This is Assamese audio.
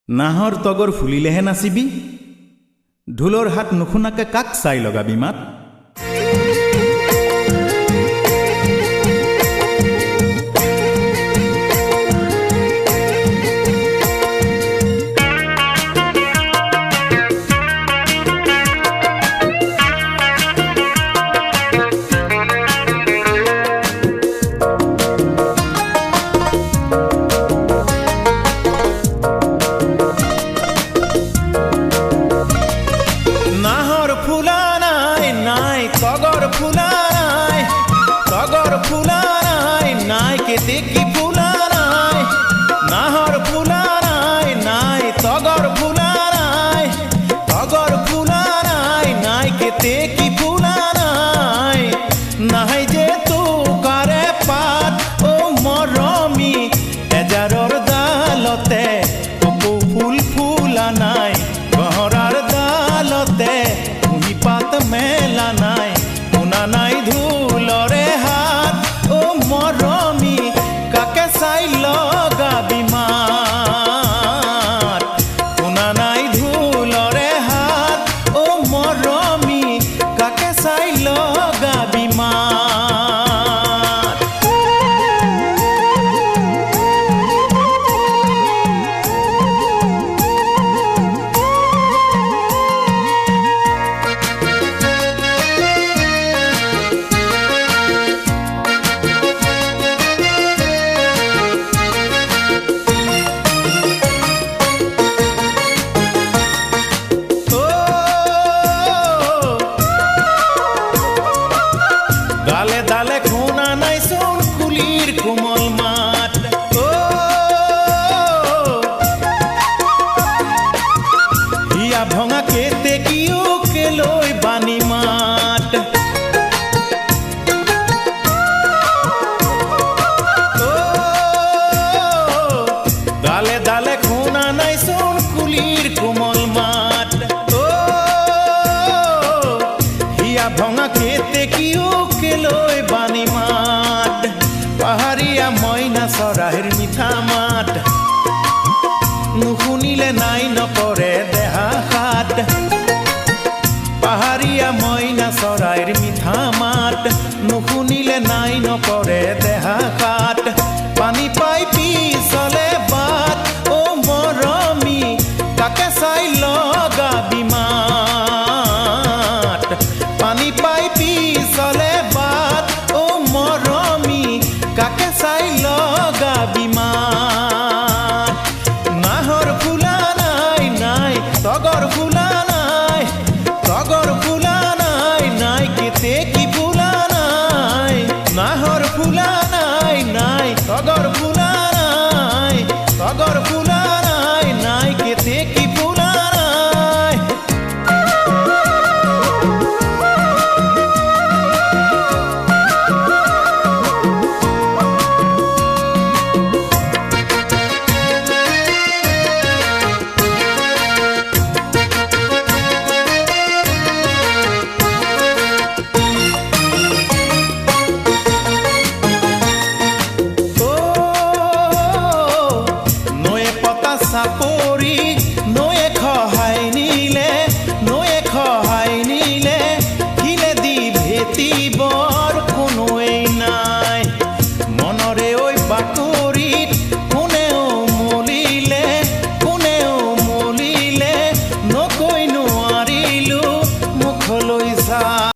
নাহৰ তগৰ ফুলিলেহে নাচিবি, ঢোলৰ হাত নুশুনাকে কাক চাই লগাবি মাত। তগর ফুলা নাই নাই কেতে কি ফুলা নাই, নাহর ফুলা নাই নাই তগর ফুলা নাই, তগর ফুলা নাই নাই কেতে কি ফুলা নাই, নাই যে তো কারে পাত ও মরমি এজারর দালতে কপৌ ফুল ফুলা নাই, গহরার দালতে কুহি পাত মেলা নাই, শুনা নাই ধুলরে হাত ও মরমি কাকে চাই লগাবি মাত, শুনা নাই ধুলরে হাত ও মরমি কাকে চাই লগাবি মাত। দালে দালে খুনা নাই সোন কুলির কোমল মাত, ও হিয়া ভঙা কেতে কিও কেলৈ বানি মাত, ও দালে দালে খুনা নাই সোন কুলির কোমল মাত, ও হিয়া ভঙা কেতে কিও কেলৈ বানি মাত, পাহাড়িয়া মইনা চৰাইৰ মিঠা মাত, নুশুনিলে নাই নকৰে দেহা হাত, পাহাড়িয়া মইনা চৰাইৰ মিঠা মাত, নুশুনিলে নাই নকৰে দেহা হাত, পানী পাই পিছলে বাট ও মৰমি কাকে চাই লগাবি মাত, পানী পাই পিছলে বাট ও মৰমি কাকে চাই লগাবি মাত, নাহৰ ফুলা নাই নাই তগৰ ফুলা নাই, তগৰ ফুলা নাই নাই কেতে কি ফুলা নাই, নাহৰ ফুলা নাই নাই তগৰ ফুলা নাই, তগৰ ফুলা নাই নাই কেতে কি ফুলা নাই। চাপৰি